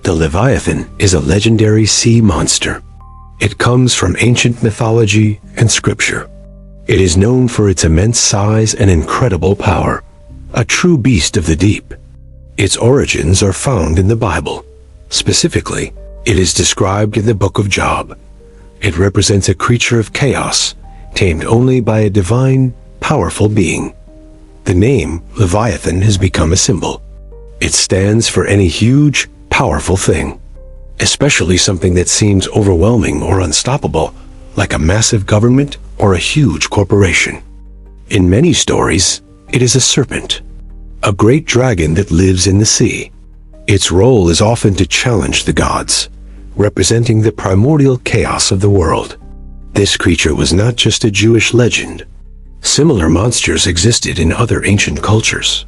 The Leviathan is a legendary sea monster. It comes from ancient mythology and scripture. It is known for its immense size and incredible power, a true beast of the deep. Its origins are found in the Bible. Specifically, it is described in the book of Job. It represents a creature of chaos, tamed only by a divine, powerful being. The name Leviathan has become a symbol. It stands for any huge, powerful thing, especially something that seems overwhelming or unstoppable, like a massive government or a huge corporation. In many stories, it is a serpent, a great dragon that lives in the sea. Its role is often to challenge the gods, representing the primordial chaos of the world. This creature was not just a Jewish legend. Similar monsters existed in other ancient cultures.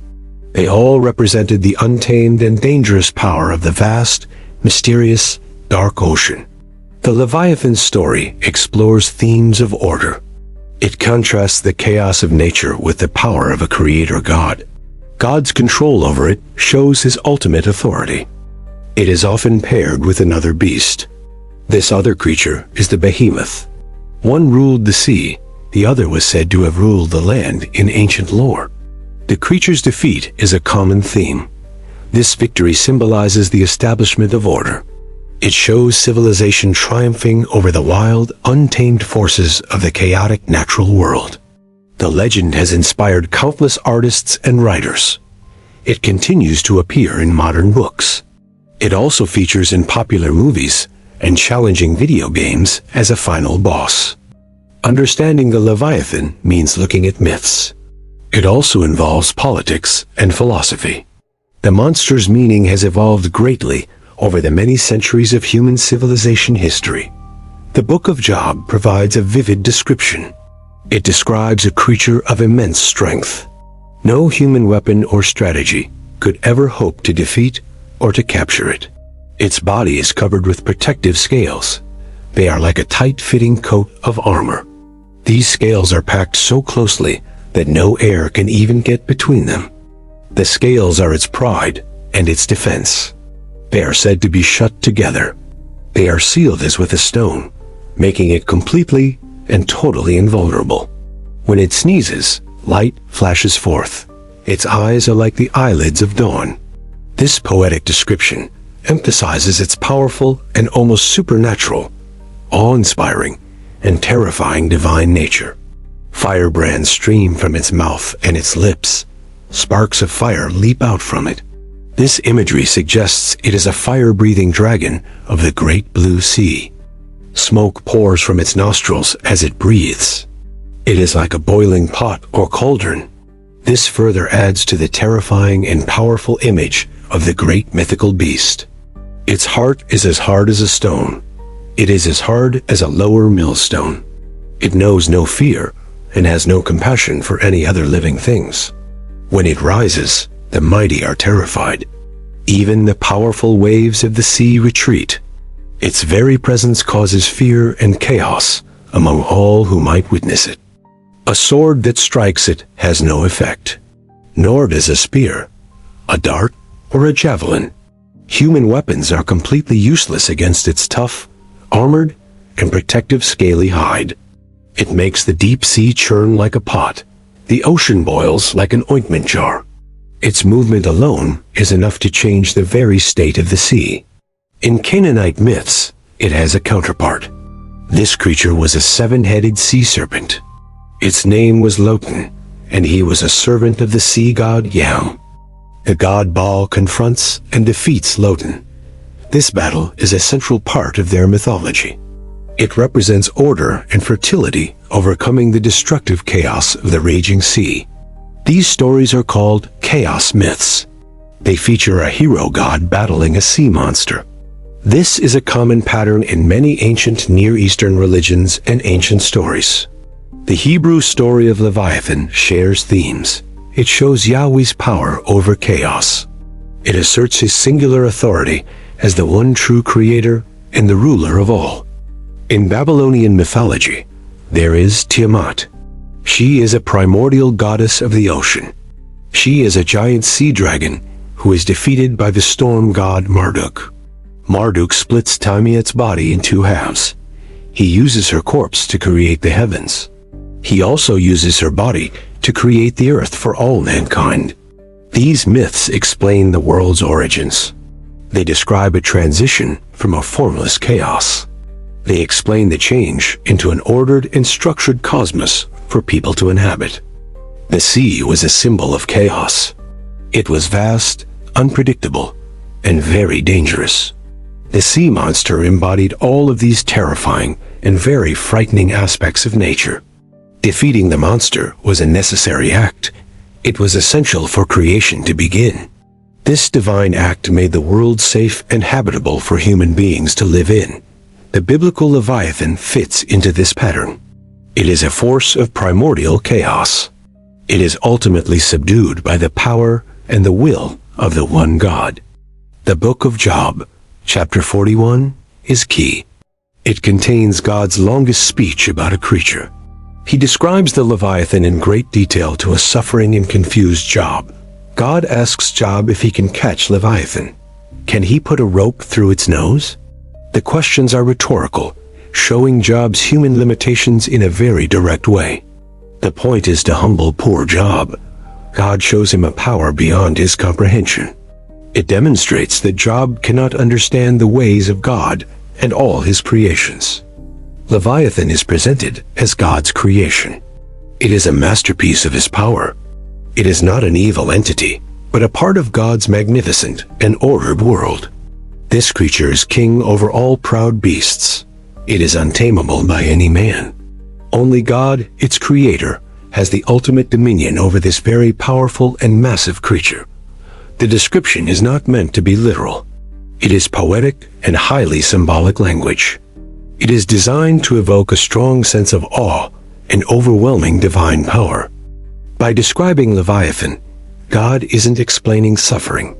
They all represented the untamed and dangerous power of the vast, mysterious, dark ocean. The Leviathan story explores themes of order. It contrasts the chaos of nature with the power of a creator god. God's control over it shows his ultimate authority. It is often paired with another beast. This other creature is the behemoth. One ruled the sea, the other was said to have ruled the land in ancient lore. The creature's defeat is a common theme. This victory symbolizes the establishment of order. It shows civilization triumphing over the wild, untamed forces of the chaotic natural world. The legend has inspired countless artists and writers. It continues to appear in modern books. It also features in popular movies and challenging video games as a final boss. Understanding the Leviathan means looking at myths. It also involves politics and philosophy. The monster's meaning has evolved greatly over the many centuries of human civilization history. The Book of Job provides a vivid description. It describes a creature of immense strength. No human weapon or strategy could ever hope to defeat or to capture it. Its body is covered with protective scales. They are like a tight-fitting coat of armor. These scales are packed so closely that no air can even get between them. The scales are its pride and its defense. They are said to be shut together. They are sealed as with a stone, making it completely and totally invulnerable. When it sneezes, light flashes forth. Its eyes are like the eyelids of dawn. This poetic description emphasizes its powerful and almost supernatural, awe-inspiring, and terrifying divine nature. Firebrands stream from its mouth and its lips. Sparks of fire leap out from it. This imagery suggests it is a fire-breathing dragon of the great blue sea. Smoke pours from its nostrils as it breathes. It is like a boiling pot or cauldron. This further adds to the terrifying and powerful image of the great mythical beast. Its heart is as hard as a stone. It is as hard as a lower millstone. It knows no fear and has no compassion for any other living things. When it rises, the mighty are terrified. Even the powerful waves of the sea retreat. Its very presence causes fear and chaos among all who might witness it. A sword that strikes it has no effect, nor does a spear, a dart, or a javelin. Human weapons are completely useless against its tough, armored, and protective scaly hide. It makes the deep sea churn like a pot. The ocean boils like an ointment jar. Its movement alone is enough to change the very state of the sea. In Canaanite myths, it has a counterpart. This creature was a seven-headed sea serpent. Its name was Lotan, and he was a servant of the sea god Yam. The god Baal confronts and defeats Lotan. This battle is a central part of their mythology. It represents order and fertility overcoming the destructive chaos of the raging sea. These stories are called chaos myths. They feature a hero god battling a sea monster. This is a common pattern in many ancient Near Eastern religions and ancient stories. The Hebrew story of Leviathan shares themes. It shows Yahweh's power over chaos. It asserts his singular authority as the one true creator and the ruler of all. In Babylonian mythology, there is Tiamat. She is a primordial goddess of the ocean. She is a giant sea dragon who is defeated by the storm god Marduk. Marduk splits Tiamat's body in two halves. He uses her corpse to create the heavens. He also uses her body to create the earth for all mankind. These myths explain the world's origins. They describe a transition from a formless chaos. They explain the change into an ordered and structured cosmos for people to inhabit. The sea was a symbol of chaos. It was vast, unpredictable, and very dangerous. The sea monster embodied all of these terrifying and very frightening aspects of nature. Defeating the monster was a necessary act. It was essential for creation to begin. This divine act made the world safe and habitable for human beings to live in. The biblical Leviathan fits into this pattern. It is a force of primordial chaos. It is ultimately subdued by the power and the will of the one God. The book of Job, chapter 41, is key. It contains God's longest speech about a creature. He describes the Leviathan in great detail to a suffering and confused Job. God asks Job if he can catch Leviathan. Can he put a rope through its nose? The questions are rhetorical, showing Job's human limitations in a very direct way. The point is to humble poor Job. God shows him a power beyond his comprehension. It demonstrates that Job cannot understand the ways of God and all his creations. Leviathan is presented as God's creation. It is a masterpiece of his power. It is not an evil entity, but a part of God's magnificent and ordered world. This creature is king over all proud beasts. It is untamable by any man. Only God, its creator, has the ultimate dominion over this very powerful and massive creature. The description is not meant to be literal. It is poetic and highly symbolic language. It is designed to evoke a strong sense of awe and overwhelming divine power. By describing Leviathan, God isn't explaining suffering.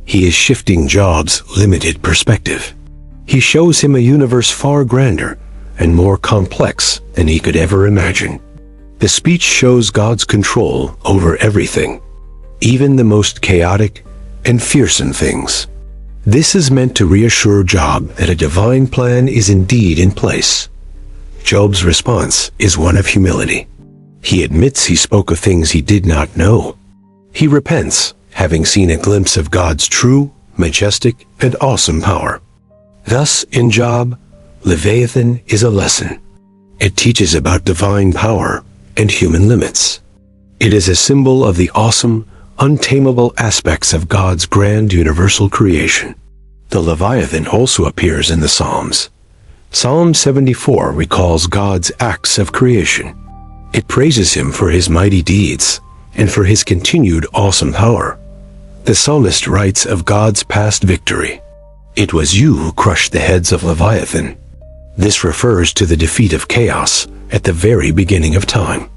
He is shifting Job's limited perspective. He shows him a universe far grander and more complex than he could ever imagine. The speech shows God's control over everything, even the most chaotic and fearsome things. This is meant to reassure Job that a divine plan is indeed in place. Job's response is one of humility. He admits he spoke of things he did not know. He repents, having seen a glimpse of God's true, majestic, and awesome power. Thus, in Job, Leviathan is a lesson. It teaches about divine power and human limits. It is a symbol of the awesome, untamable aspects of God's grand universal creation. The Leviathan also appears in the Psalms. Psalm 74 recalls God's acts of creation. It praises him for his mighty deeds and for his continued awesome power. The psalmist writes of God's past victory. It was you who crushed the heads of Leviathan. This refers to the defeat of chaos at the very beginning of time.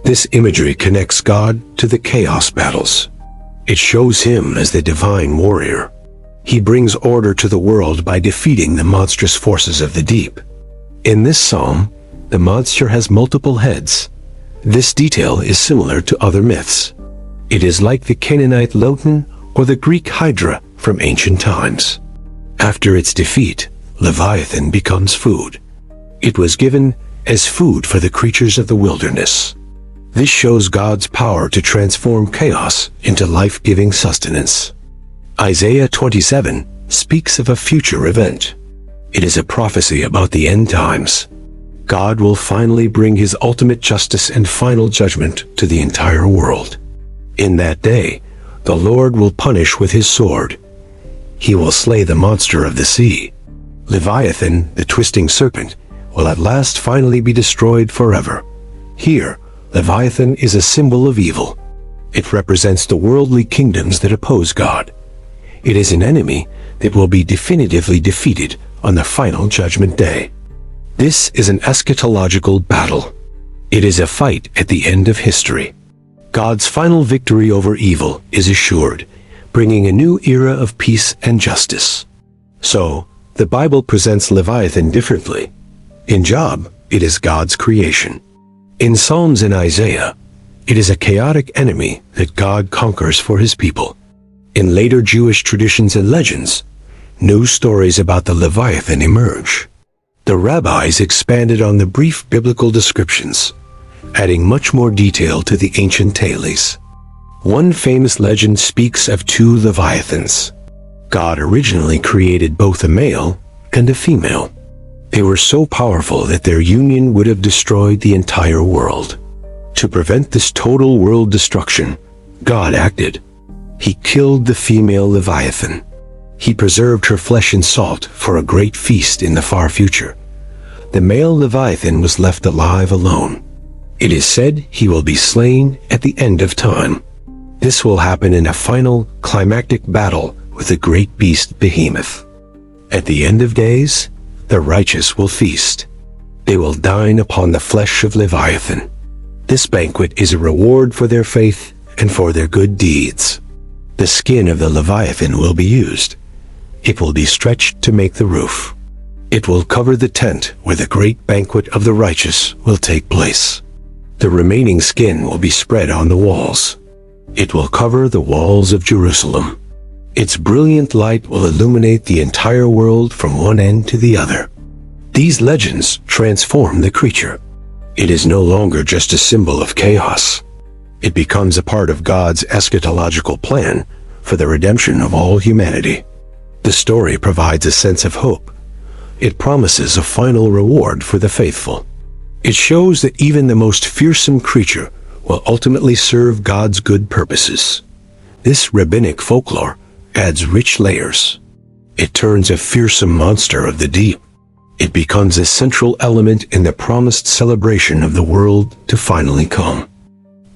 This imagery connects God to the chaos battles. It shows him as the divine warrior. He brings order to the world by defeating the monstrous forces of the deep. In this psalm, the monster has multiple heads. This detail is similar to other myths. It is like the Canaanite Lotan or the Greek Hydra from ancient times. After its defeat, Leviathan becomes food. It was given as food for the creatures of the wilderness. This shows God's power to transform chaos into life-giving sustenance. Isaiah 27 speaks of a future event. It is a prophecy about the end times. God will finally bring his ultimate justice and final judgment to the entire world. In that day, the Lord will punish with his sword. He will slay the monster of the sea. Leviathan, the twisting serpent, will at last finally be destroyed forever. Here, Leviathan is a symbol of evil. It represents the worldly kingdoms that oppose God. It is an enemy that will be definitively defeated on the final judgment day. This is an eschatological battle. It is a fight at the end of history. God's final victory over evil is assured, bringing a new era of peace and justice. So, the Bible presents Leviathan differently. In Job, it is God's creation. In Psalms and Isaiah, it is a chaotic enemy that God conquers for his people. In later Jewish traditions and legends, new stories about the Leviathan emerge. The rabbis expanded on the brief biblical descriptions, adding much more detail to the ancient tales. One famous legend speaks of two Leviathans. God originally created both a male and a female. They were so powerful that their union would have destroyed the entire world. To prevent this total world destruction, God acted. He killed the female Leviathan. He preserved her flesh in salt for a great feast in the far future. The male Leviathan was left alive alone. It is said he will be slain at the end of time. This will happen in a final, climactic battle with the great beast Behemoth. At the end of days, the righteous will feast. They will dine upon the flesh of Leviathan. This banquet is a reward for their faith and for their good deeds. The skin of the Leviathan will be used. It will be stretched to make the roof. It will cover the tent where the great banquet of the righteous will take place. The remaining skin will be spread on the walls. It will cover the walls of Jerusalem. Its brilliant light will illuminate the entire world from one end to the other. These legends transform the creature. It is no longer just a symbol of chaos. It becomes a part of God's eschatological plan for the redemption of all humanity. The story provides a sense of hope. It promises a final reward for the faithful. It shows that even the most fearsome creature will ultimately serve God's good purposes. This rabbinic folklore adds rich layers. It turns a fearsome monster of the deep. It becomes a central element in the promised celebration of the world to finally come.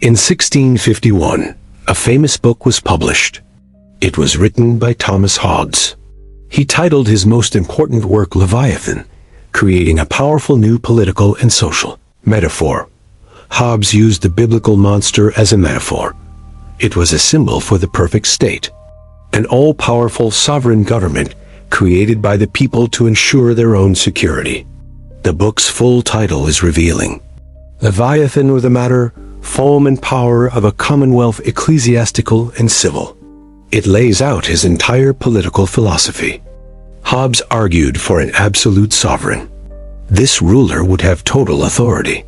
In 1651, a famous book was published. It was written by Thomas Hobbes. He titled his most important work Leviathan, creating a powerful new political and social metaphor. Hobbes used the biblical monster as a metaphor. It was a symbol for the perfect state, an all-powerful sovereign government created by the people to ensure their own security. The book's full title is revealing. Leviathan, or the matter, form and power of a commonwealth ecclesiastical and civil. It lays out his entire political philosophy. Hobbes argued for an absolute sovereign. This ruler would have total authority.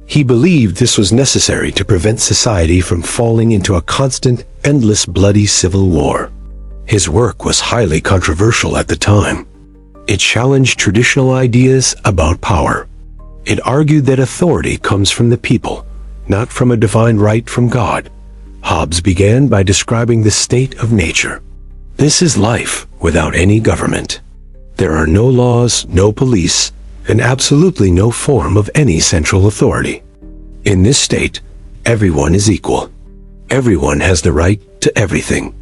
He believed this was necessary to prevent society from falling into a constant, endless, bloody civil war. His work was highly controversial at the time. It challenged traditional ideas about power. It argued that authority comes from the people, not from a divine right from God. Hobbes began by describing the state of nature. This is life without any government. There are no laws, no police, and absolutely no form of any central authority. In this state, everyone is equal. Everyone has the right to everything.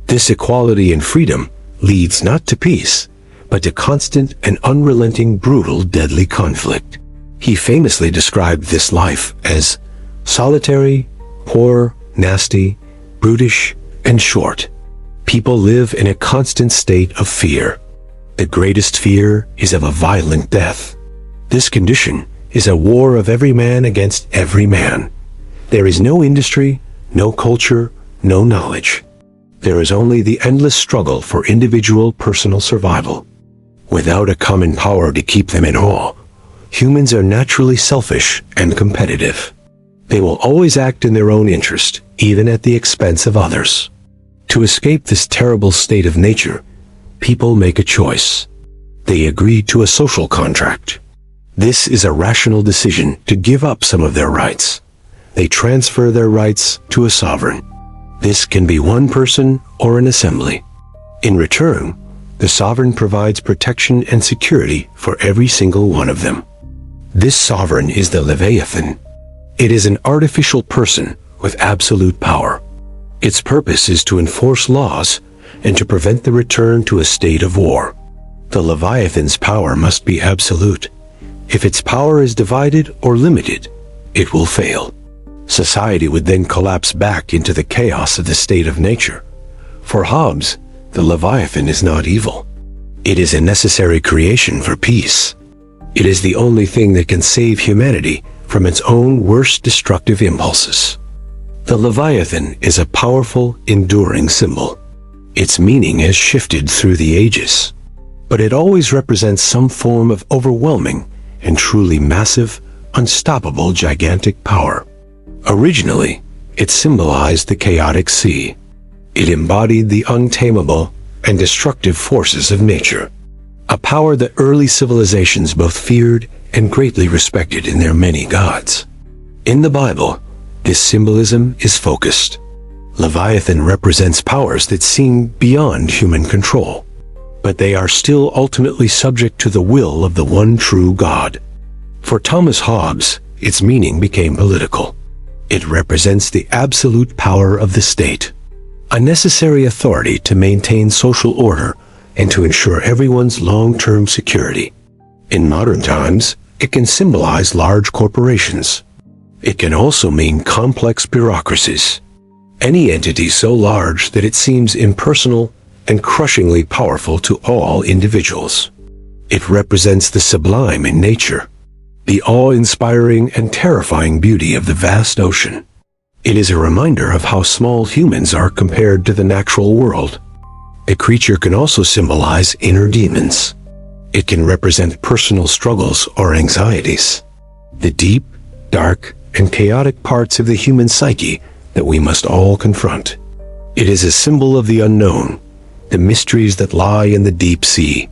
This equality and freedom leads not to peace, but to constant and unrelenting, brutal, deadly conflict. He famously described this life as solitary, poor, nasty, brutish, and short. People live in a constant state of fear. The greatest fear is of a violent death. This condition is a war of every man against every man. There is no industry, no culture, no knowledge. There is only the endless struggle for individual personal survival. Without a common power to keep them in awe, humans are naturally selfish and competitive. They will always act in their own interest, even at the expense of others. To escape this terrible state of nature, people make a choice. They agree to a social contract. This is a rational decision to give up some of their rights. They transfer their rights to a sovereign. This can be one person or an assembly. In return, the sovereign provides protection and security for every single one of them. This sovereign is the Leviathan. It is an artificial person with absolute power. Its purpose is to enforce laws and to prevent the return to a state of war. The Leviathan's power must be absolute. If its power is divided or limited, it will fail. Society would then collapse back into the chaos of the state of nature. For Hobbes, the Leviathan is not evil. It is a necessary creation for peace. It is the only thing that can save humanity from its own worst destructive impulses. The Leviathan is a powerful, enduring symbol. Its meaning has shifted through the ages, but it always represents some form of overwhelming and truly massive, unstoppable, gigantic power. Originally, it symbolized the chaotic sea. It embodied the untamable and destructive forces of nature, a power that early civilizations both feared and greatly respected in their many gods. In the Bible, this symbolism is focused. Leviathan represents powers that seem beyond human control, but they are still ultimately subject to the will of the one true God. For Thomas Hobbes, its meaning became political. It represents the absolute power of the state, a necessary authority to maintain social order and to ensure everyone's long-term security. In modern times, it can symbolize large corporations. It can also mean complex bureaucracies, any entity so large that it seems impersonal and crushingly powerful to all individuals. It represents the sublime in nature, the awe-inspiring and terrifying beauty of the vast ocean. It is a reminder of how small humans are compared to the natural world. A creature can also symbolize inner demons. It can represent personal struggles or anxieties, the deep, dark, and chaotic parts of the human psyche that we must all confront. It is a symbol of the unknown, the mysteries that lie in the deep sea.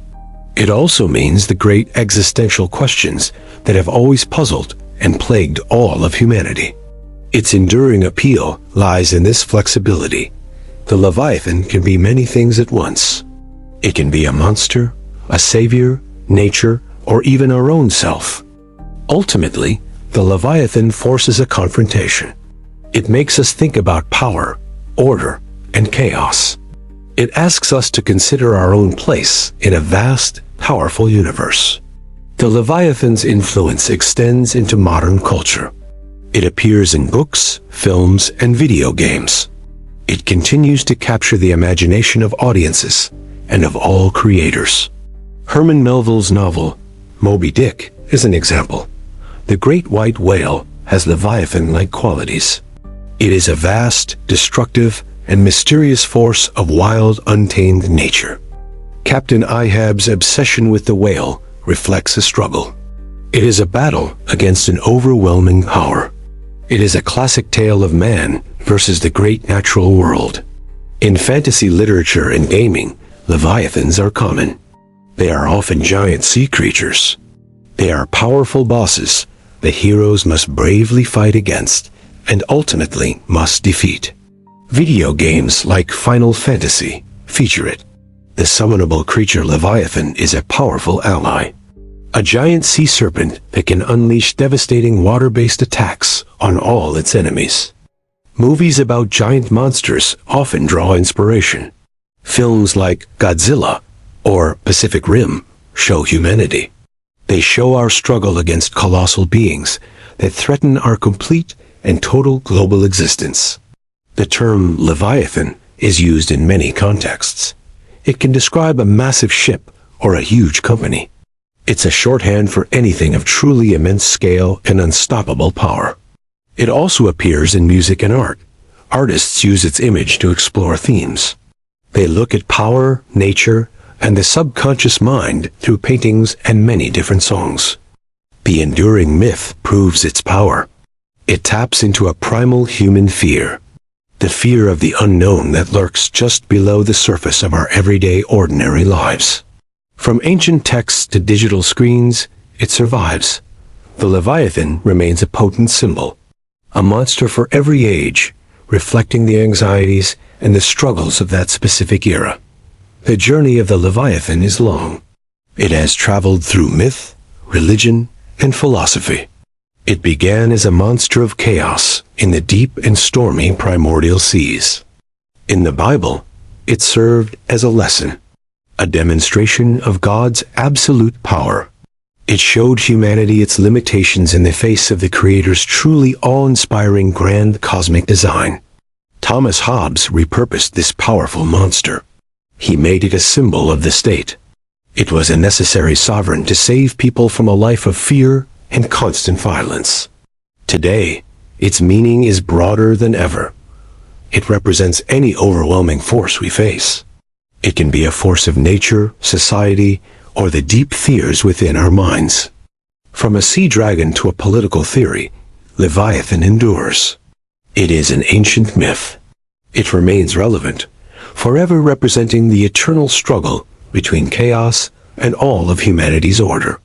It also means the great existential questions that have always puzzled and plagued all of humanity. Its enduring appeal lies in this flexibility. The Leviathan can be many things at once. It can be a monster, a savior, nature, or even our own self. Ultimately, the Leviathan forces a confrontation. It makes us think about power, order, and chaos. It asks us to consider our own place in a vast, powerful universe. The Leviathan's influence extends into modern culture. It appears in books, films, and video games. It continues to capture the imagination of audiences and of all creators. Herman Melville's novel, Moby Dick, is an example. The great white whale has Leviathan-like qualities. It is a vast, destructive, and mysterious force of wild, untamed nature. Captain Ahab's obsession with the whale reflects a struggle. It is a battle against an overwhelming power. It is a classic tale of man versus the great natural world. In fantasy literature and gaming, Leviathans are common. They are often giant sea creatures. They are powerful bosses the heroes must bravely fight against and ultimately must defeat. Video games like Final Fantasy feature it. The summonable creature Leviathan is a powerful ally, a giant sea serpent that can unleash devastating water-based attacks on all its enemies. Movies about giant monsters often draw inspiration. Films like Godzilla or Pacific Rim show humanity. They show our struggle against colossal beings that threaten our complete and total global existence. The term Leviathan is used in many contexts. It can describe a massive ship or a huge company. It's a shorthand for anything of truly immense scale and unstoppable power. It also appears in music and art. Artists use its image to explore themes. They look at power, nature, and the subconscious mind through paintings and many different songs. The enduring myth proves its power. It taps into a primal human fear, the fear of the unknown that lurks just below the surface of our everyday ordinary lives. From ancient texts to digital screens, it survives. The Leviathan remains a potent symbol, a monster for every age, reflecting the anxieties and the struggles of that specific era. The journey of the Leviathan is long. It has traveled through myth, religion, and philosophy. It began as a monster of chaos in the deep and stormy primordial seas. In the Bible, it served as a lesson, a demonstration of God's absolute power. It showed humanity its limitations in the face of the Creator's truly awe-inspiring grand cosmic design. Thomas Hobbes repurposed this powerful monster. He made it a symbol of the state. It was a necessary sovereign to save people from a life of fear and constant violence. Today, its meaning is broader than ever. It represents any overwhelming force we face. It can be a force of nature, society, or the deep fears within our minds. From a sea dragon to a political theory, Leviathan endures. It is an ancient myth. It remains relevant, forever representing the eternal struggle between chaos and all of humanity's order.